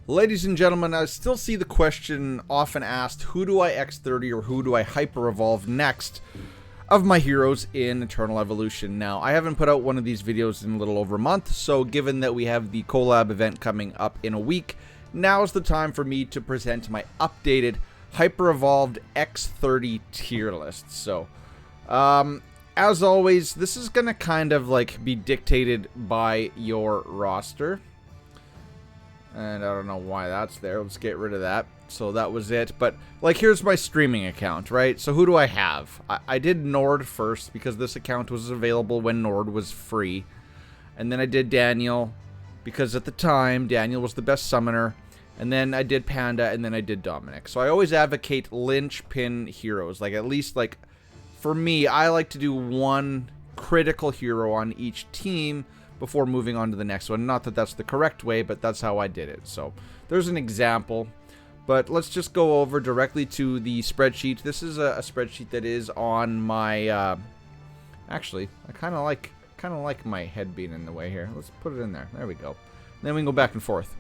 Ladies and gentlemen, I still see the question often asked, who do I X30 or who do I Hyperevolve next of my heroes in Eternal Evolution? Now, I haven't put out one of these videos in a little over a month, so given that we have the collab event coming up in a week, now's the time for me to present my updated Hyperevolved X30 tier list. So, as always, this is going to kind of like be dictated by your roster. And I don't know why that's there. Let's get rid of that. So that was it. But, like, here's my streaming account, right? So who do I have? I did Nord first because this account was available when Nord was free. And then I did Daniel because at the time, Daniel was the best summoner. And then I did Panda, and then I did Dominic. So I always advocate linchpin heroes. Like, at least, like, for me, I like to do one critical hero on each team before moving on to the next one. Not that that's the correct way, but that's how I did it. So there's an example. But let's just go over directly to the spreadsheet. This is a spreadsheet that is on my... actually, I kind of like my head being in the way here. Let's put it in there. There we go. Then we can go back and forth.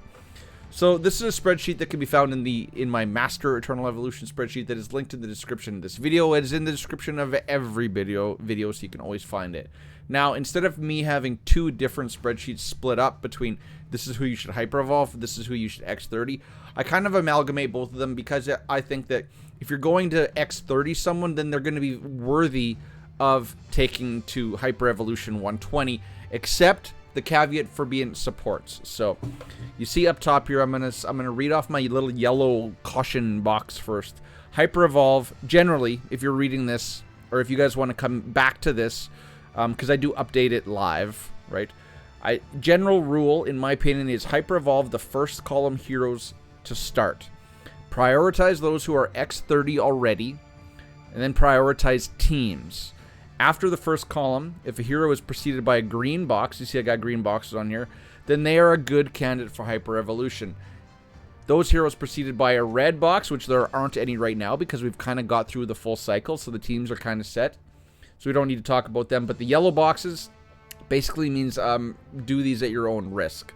So this is a spreadsheet that can be found in my Master Eternal Evolution spreadsheet that is linked in the description of this video. It is in the description of every video, so you can always find it. Now, instead of me having two different spreadsheets split up between this is who you should Hyperevolve, this is who you should X30, I kind of amalgamate both of them because I think that if you're going to X30 someone, then they're going to be worthy of taking to Hyper Evolution 120, except the caveat for being supports. So you see up top here, I'm gonna read off my little yellow caution box first. Hyperevolve, generally, if you're reading this, or if you guys want to come back to this, because I do update it live, right? General rule, in my opinion, is Hyperevolve the first column heroes to start. Prioritize those who are X30 already, and then prioritize teams. After the first column, if a hero is preceded by a green box, you see I got green boxes on here, then they are a good candidate for Hyper Evolution. Those heroes preceded by a red box, which there aren't any right now because we've kind of got through the full cycle, so the teams are kind of set. So we don't need to talk about them. But the yellow boxes basically means do these at your own risk.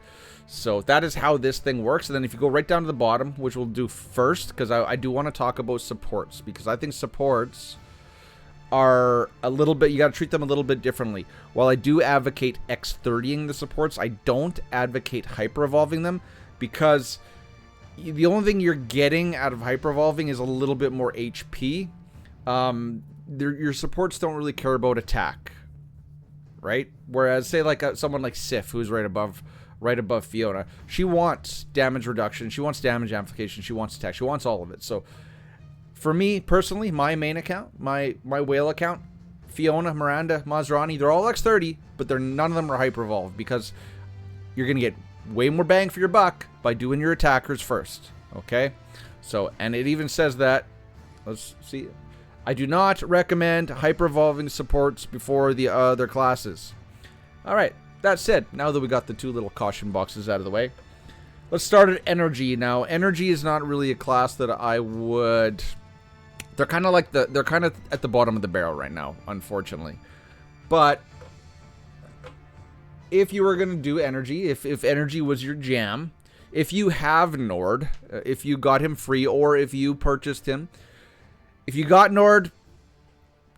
So that is how this thing works. And then if you go right down to the bottom, which we'll do first, because I do want to talk about supports, because I think supports are a little bit, you got to treat them a little bit differently. While I do advocate X30ing the supports, I don't advocate hyper-evolving them, because the only thing you're getting out of hyper-evolving is a little bit more HP. Your supports don't really care about attack, right? Whereas, say, like someone like Sif, who's right above Fiona, she wants damage reduction, she wants damage amplification, she wants attack, she wants all of it. So for me, personally, my main account, my whale account, Fiona, Miranda, Mazrani, they're all X30, but none of them are Hyperevolved because you're going to get way more bang for your buck by doing your attackers first, okay? So, and it even says that, let's see, I do not recommend Hyperevolving supports before the other classes. Alright, that said, now that we got the two little caution boxes out of the way, let's start at Energy. Now, Energy is not really a class that I would... They're kind of like they're kind of at the bottom of the barrel right now, unfortunately. But if you were going to do Energy, if Energy was your jam, if you have Nord, if you got him free or if you purchased him, if you got Nord,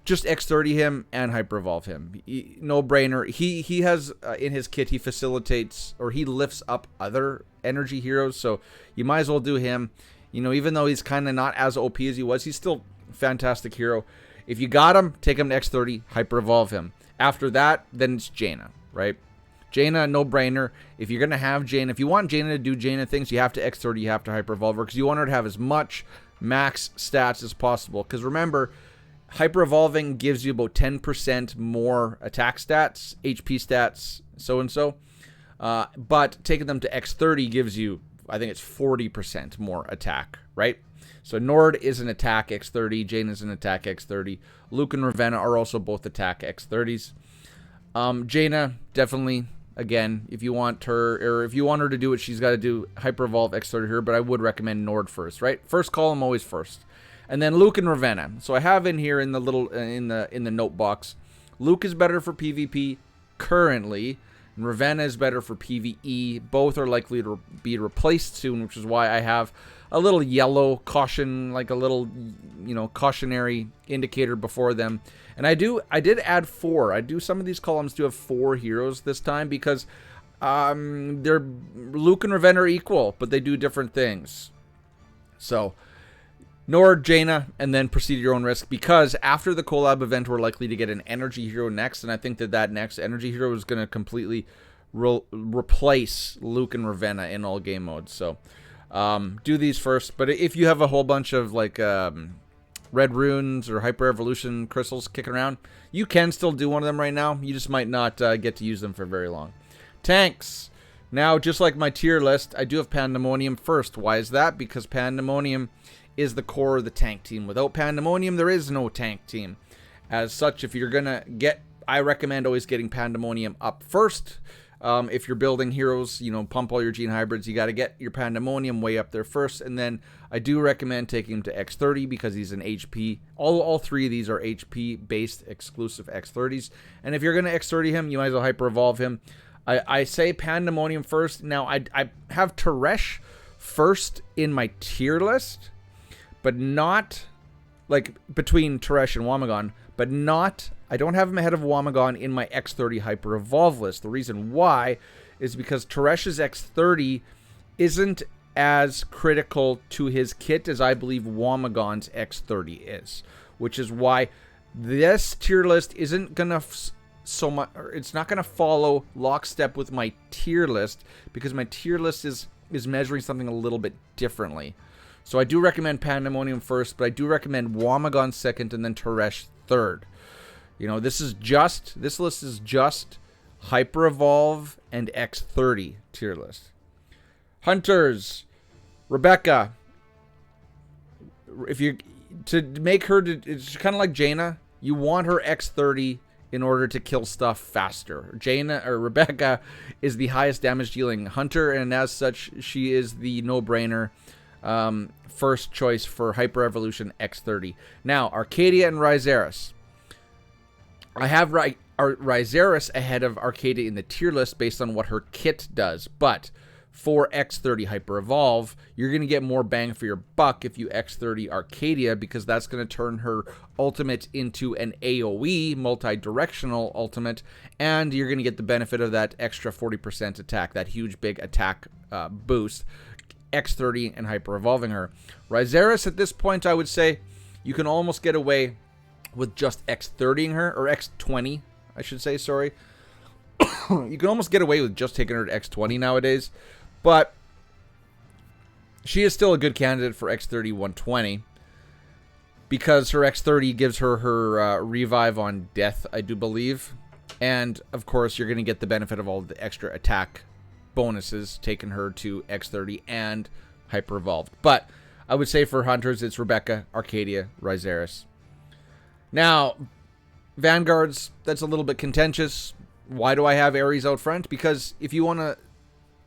just X30 him and Hyperevolve him. No brainer. He has in his kit, he facilitates or he lifts up other Energy heroes, so you might as well do him. You know, even though he's kind of not as OP as he was, he's still a fantastic hero. If you got him, take him to X30, Hyperevolve him. After that, then it's Jaina, right? Jaina, no-brainer. If you're going to have Jaina, if you want Jaina to do Jaina things, you have to X30, you have to Hyperevolve her, because you want her to have as much max stats as possible. Because remember, Hyperevolving gives you about 10% more attack stats, HP stats, so-and-so. But taking them to X30 gives you, I think it's 40% more attack, right? So Nord is an attack X30, Jaina is an attack X30. Luke and Ravenna are also both attack X30s. Jaina, definitely, again, if you want her, or if you want her to do what she's got to do, Hyperevolve X30 her, but I would recommend Nord first, right? First column, always first. And then Luke and Ravenna. So I have in here in the little, in the note box, Luke is better for PvP currently. And Ravenna is better for PvE. Both are likely to be replaced soon, which is why I have a little yellow caution, like a little, you know, cautionary indicator before them. And I did add 4. Some of these columns do have 4 heroes this time because they're Luke and Ravenna are equal, but they do different things. So Nord, Jaina, and then proceed at your own risk, because after the collab event, we're likely to get an energy hero next, and I think that next energy hero is going to completely replace Luke and Ravenna in all game modes. So do these first, but if you have a whole bunch of like red runes or hyper evolution crystals kicking around, you can still do one of them right now. You just might not get to use them for very long. Tanks. Now, just like my tier list, I do have Pandemonium first. Why is that? Because Pandemonium is the core of the tank team. Without Pandemonium, there is no tank team. As such, if you're gonna I recommend always getting Pandemonium up first. If you're building heroes, you know, pump all your gene hybrids, you got to get your Pandemonium way up there first. And then I do recommend taking him to X30 because he's an HP. All 3 of these are HP-based exclusive X30s. And if you're going to X30 him, you might as well Hyper-Evolve him. I say Pandemonium first. Now, I have Teresh first in my tier list, but not, like, between Teresh and Wamagon, but not, I don't have him ahead of Wamagon in my X30 Hyper-Evolve list. The reason why is because Teresh's X30 isn't as critical to his kit as I believe Wamagon's X30 is, which is why this tier list isn't going to it's not going to follow lockstep with my tier list, because my tier list is measuring something a little bit differently. So I do recommend Pandemonium first, but I do recommend Wamagon second and then Teresh third. You know, this list is just Hyper-Evolve and X30 tier list. Hunters, Rebecca. To make her, it's kind of like Jaina. You want her X30 in order to kill stuff faster. Rebecca is the highest damage dealing hunter, and as such, she is the no-brainer first choice for Hyper Evolution X30. Now, Arcadia and Ryzeris. I have Ryzeris ahead of Arcadia in the tier list based on what her kit does, but for X30 Hyper Evolve, you're going to get more bang for your buck if you X30 Arcadia, because that's going to turn her ultimate into an AoE, multi-directional ultimate, and you're going to get the benefit of that extra 40% attack, that huge big attack boost, X30 and Hyper Evolving her. Ryzeris, at this point, I would say you can almost get away with just X30ing her, or X20, I should say, sorry. You can almost get away with just taking her to X20 nowadays, but she is still a good candidate for X30 120 because her X30 gives her revive on death, I do believe. And, of course, you're going to get the benefit of all the extra attack bonuses taking her to X30 and Hyper Evolved. But I would say for hunters, it's Rebecca, Arcadia, Ryzeris. Now, Vanguards, that's a little bit contentious. Why do I have Ares out front? Because if you want to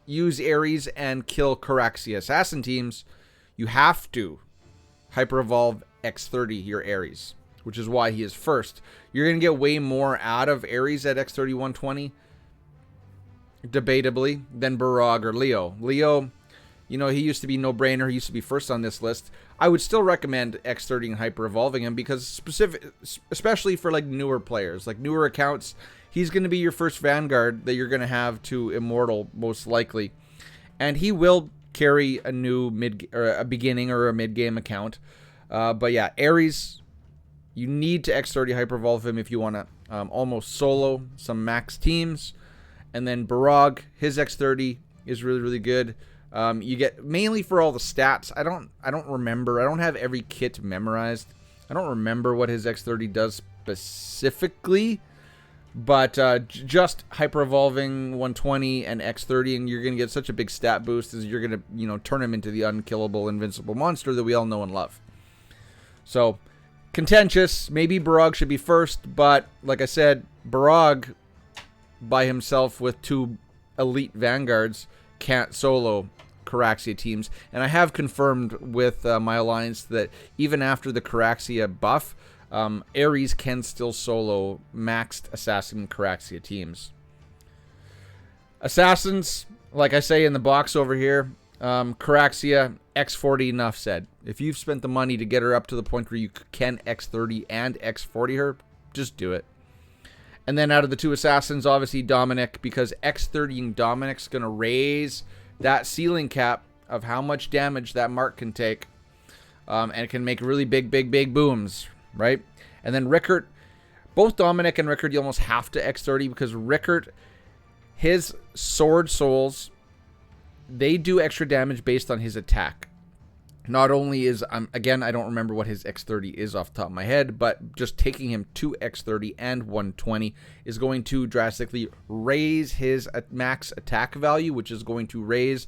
use Ares and kill Caraxia assassin teams, you have to Hyper Evolve X30 your Ares, which is why he is first. You're going to get way more out of Ares at X30 120, debatably, than Barag or Leo. Leo, you know, he used to be no-brainer. He used to be first on this list. I would still recommend X30 and Hyper Evolving him because especially for like newer players, like newer accounts, he's going to be your first Vanguard that you're going to have to Immortal, most likely. And he will carry a new a beginning or a mid-game account. But yeah, Ares, you need to X30 Hyper Evolve him if you want to almost solo some max teams. And then Barag, his X30 is really, really good. You get mainly for all the stats. I don't remember. I don't have every kit memorized. I don't remember what his X30 does specifically. But just Hyper Evolving 120 and X30, and you're going to get such a big stat boost as you're going to, you know, turn him into the unkillable, invincible monster that we all know and love. So, contentious. Maybe Barag should be first, but like I said, Barag by himself with 2 elite Vanguards can't solo Caraxia teams. And I have confirmed with my alliance that even after the Caraxia buff, Ares can still solo maxed Assassin Caraxia teams. Assassins, like I say in the box over here, Caraxia, X40, enough said. If you've spent the money to get her up to the point where you can X30 and X40 her, just do it. And then out of the two Assassins, obviously Dominic, because X30ing Dominic's going to raise that ceiling cap of how much damage that mark can take. And it can make really big booms, right? And then Rickert, both Dominic and Rickert, you almost have to X30 because Rickert, his sword souls, they do extra damage based on his attack. Not only is, again, I don't remember what his X30 is off the top of my head, but just taking him to X30 and 120 is going to drastically raise his max attack value, which is going to raise,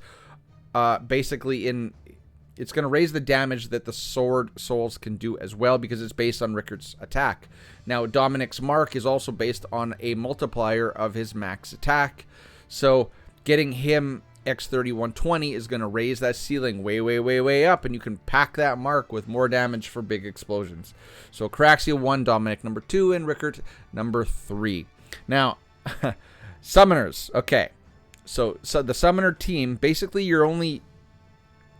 it's going to raise the damage that the sword souls can do as well because it's based on Rickert's attack. Now, Dominic's mark is also based on a multiplier of his max attack. So, getting him X30 120 is going to raise that ceiling way up, and you can pack that mark with more damage for big explosions. So, Caraxia 1, Dominic number 2, and Rickert number 3. Now, summoners. Okay. So the summoner team, basically your only...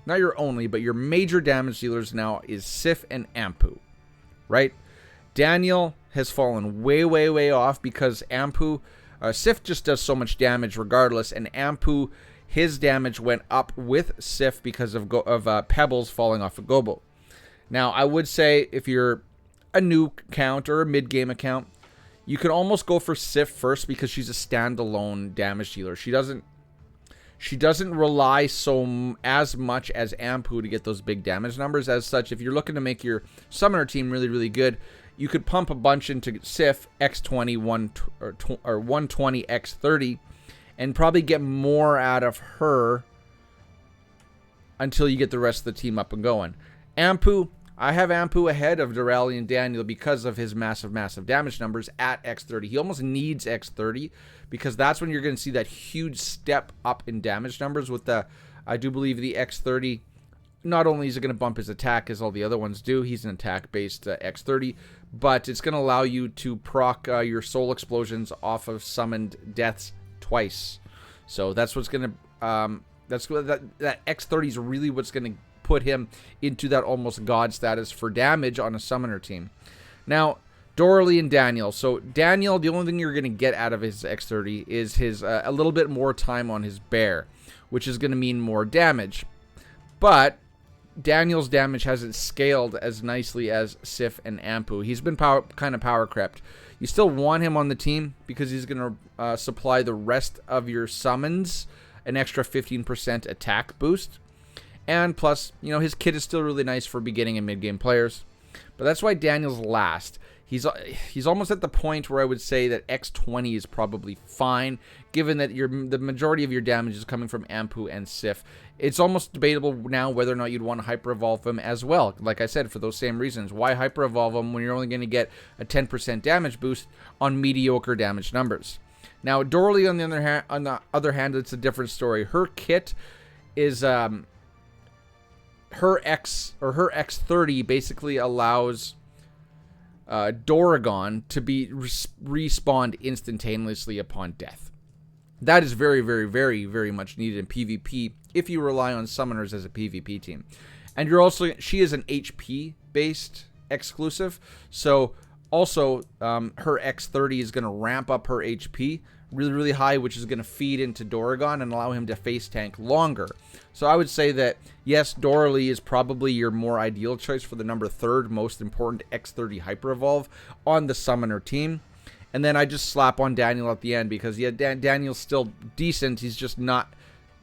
not your only, but your major damage dealers now is Sif and Ampu, right? Daniel has fallen way off because Ampu, Sif just does so much damage regardless, and Ampu, his damage went up with Sif because of Pebbles falling off of Gobo. Now, I would say if you're a new account or a mid-game account, you can almost go for Sif first because she's a standalone damage dealer. She doesn't rely as much as Ampu to get those big damage numbers. As such, if you're looking to make your summoner team really good, you could pump a bunch into Sif X20 or 120 X30 and probably get more out of her until you get the rest of the team up and going. Ampu, I have Ampu ahead of Durali and Daniel because of his massive damage numbers at X30. He almost needs X30 because that's when you're going to see that huge step up in damage numbers with the, I do believe the X30, not only is it going to bump his attack as all the other ones do, he's an attack-based X30, but it's going to allow you to proc your soul explosions off of summoned deaths twice. So that's what's going to, that X30 is really what's going to put him into that almost god status for damage on a summoner team. Now, Dorley and Daniel. So Daniel, the only thing you're going to get out of his X30 is his a little bit more time on his bear, which is going to mean more damage. But Daniel's damage hasn't scaled as nicely as Sif and Ampu. He's been kind of power crept. You still want him on the team because he's going to supply the rest of your summons an extra 15% attack boost. And plus, you know, his kit is still really nice for beginning and mid-game players. But that's why Daniel's last. He's almost at the point where I would say that X20 is probably fine, given that the majority of your damage is coming from Ampu and Sif. It's almost debatable now whether or not you'd want to hyper-evolve him as well. Like I said, for those same reasons. Why hyper-evolve him when you're only going to get a 10% damage boost on mediocre damage numbers? Now, Dorley, on the other hand, it's a different story. Her kit is... her X30 basically allows Doragon to be respawned instantaneously upon death. That is very much needed in PvP if you rely on summoners as a PvP team. And she is an HP based exclusive, so also her X30 is going to ramp up her HP really high, which is going to feed into Doragon and allow him to face tank longer. So I would say that, yes, Dorley is probably your more ideal choice for the number 3rd most important X30 Hyperevolve on the summoner team. And then I just slap on Daniel at the end because, yeah, Daniel's still decent. He's just not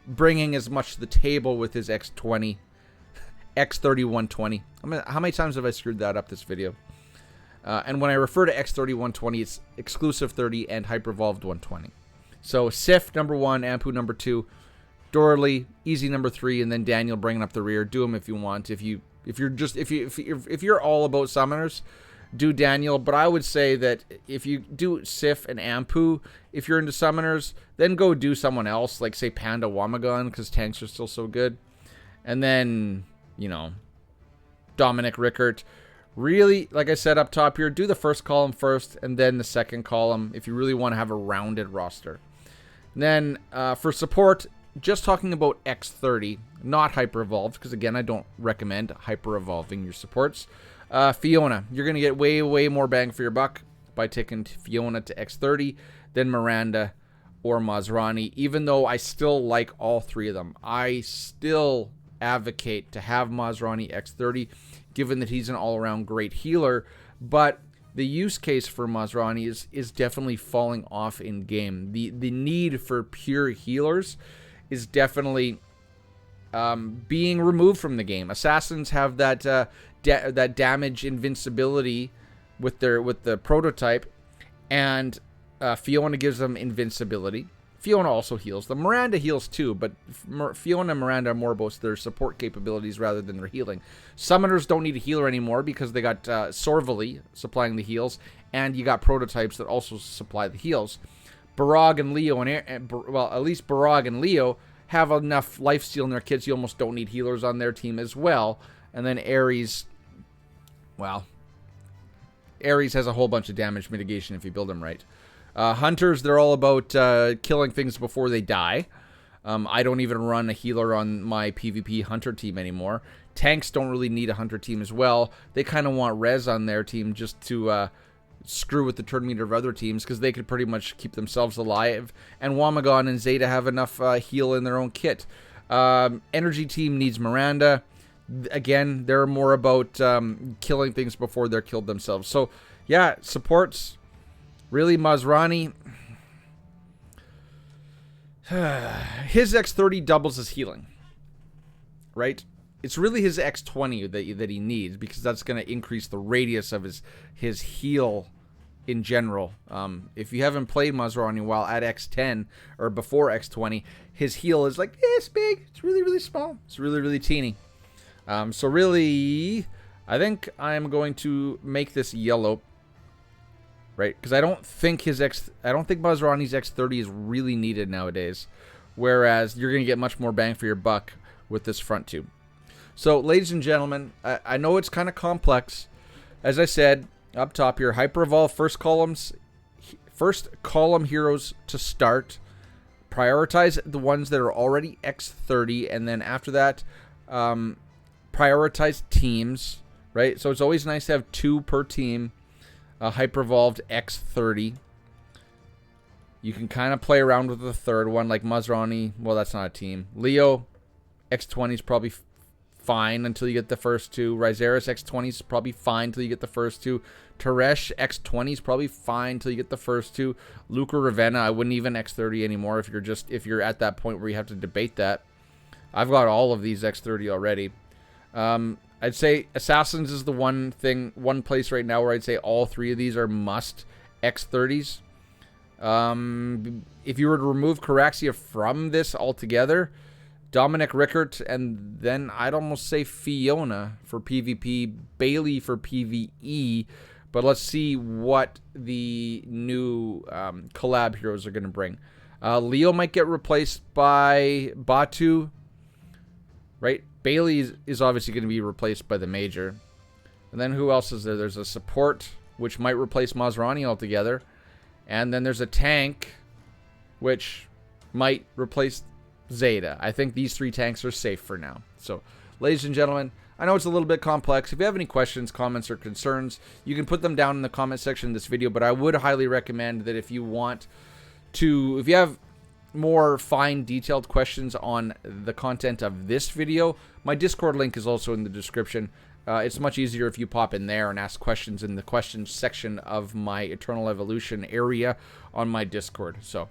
bringing as much to the table with his X30 120. How many times have I screwed that up this video? And when I refer to X30 120, it's exclusive 30 and hyper-evolved 120. So Sif number 1, Ampu number 2, Dorley easy number 3, and then Daniel bringing up the rear. Do him if you want. If you're all about summoners, do Daniel. But I would say that if you do Sif and Ampu, if you're into summoners, then go do someone else, like say Panda Wamagon, because tanks are still so good. And then, you know, Dominic Rickert. Really, like I said up top here, do the first column first and then the second column if you really want to have a rounded roster. Then for support, just talking about X30, not Hyperevolved, because again, I don't recommend hyper-evolving your supports. Fiona, you're going to get way, way more bang for your buck by taking Fiona to X30 than Miranda or Masrani, even though I still like all three of them. I still advocate to have Masrani X30, given that he's an all-around great healer, but the use case for Masrani is definitely falling off in game. The need for pure healers is definitely being removed from the game. Assassins have that that damage invincibility with the prototype, and Fiona gives them invincibility. Fiona also heals. The Miranda heals too, but Fiona and Miranda are more about their support capabilities rather than their healing. Summoners don't need a healer anymore because they got Sorvali supplying the heals, and you got prototypes that also supply the heals. Barag and Leo, well, at least Barag and Leo have enough lifesteal in their kits. You almost don't need healers on their team as well. And then Ares, well, Ares has a whole bunch of damage mitigation if you build them right. Hunters, they're all about killing things before they die. I don't even run a healer on my PvP Hunter team anymore. Tanks don't really need a Hunter team as well. They kind of want res on their team just to screw with the turn meter of other teams, because they could pretty much keep themselves alive. And Wamagon and Zeta have enough heal in their own kit. Energy team needs Miranda. Again, they're more about killing things before they're killed themselves. So, yeah, supports... Really, Masrani, his X30 doubles his healing, right? It's really his X20 that he needs, because that's going to increase the radius of his heal in general. If you haven't played Masrani while at X10 or before X20, his heal is like this big. It's really, really small. It's really, really teeny. So really, I think I'm going to make this yellow. Right, because I don't think Masrani's X30 is really needed nowadays, whereas you're going to get much more bang for your buck with this front tube. So, ladies and gentlemen, I know it's kind of complex. As I said up top here, Hyperevolve first column heroes to start. Prioritize the ones that are already X30, and then after that, prioritize teams. Right, so it's always nice to have 2 per team. Hyperevolved X30. You can kind of play around with the third one, like Masrani. Well, that's not a team. Leo X20 is probably fine until you get the first 2. Ryzeris X20 is probably fine until you get the first 2. Teresh X20 is probably fine until you get the first 2. Luca Ravenna, I wouldn't even X30 anymore if you're at that point where you have to debate that. I've got all of these X30 already. I'd say Assassins is the one place right now where I'd say all 3 of these are must X30s. If you were to remove Caraxia from this altogether, Dominic Rickert, and then I'd almost say Fiona for PvP, Bailey for PvE. But let's see what the new collab heroes are going to bring. Leo might get replaced by Batu, right? Bailey is obviously going to be replaced by the Major. And then who else is there? There's a support, which might replace Masrani altogether. And then there's a tank, which might replace Zeta. I think these 3 tanks are safe for now. So, ladies and gentlemen, I know it's a little bit complex. If you have any questions, comments, or concerns, you can put them down in the comment section of this video. But I would highly recommend that if you have more fine detailed questions on the content of this video, my Discord link is also in the description. It's much easier if you pop in there and ask questions in the questions section of my Eternal Evolution area on my Discord. So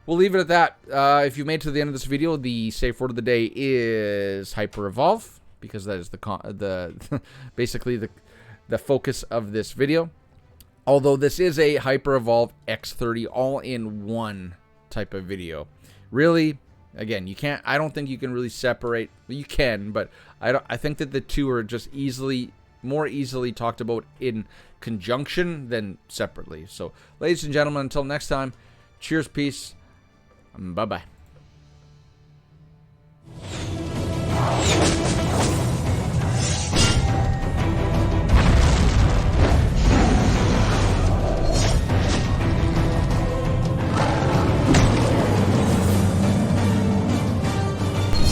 we'll leave it at that. If you made it to the end of this video, the safe word of the day is Hyperevolve, because that is basically the focus of this video. Although this is a Hyperevolve X30 all-in-one type of video. Really, again, I don't think you can really separate. You can, but I think that the 2 are just more easily talked about in conjunction than separately. So, ladies and gentlemen, until next time, cheers, peace, bye-bye.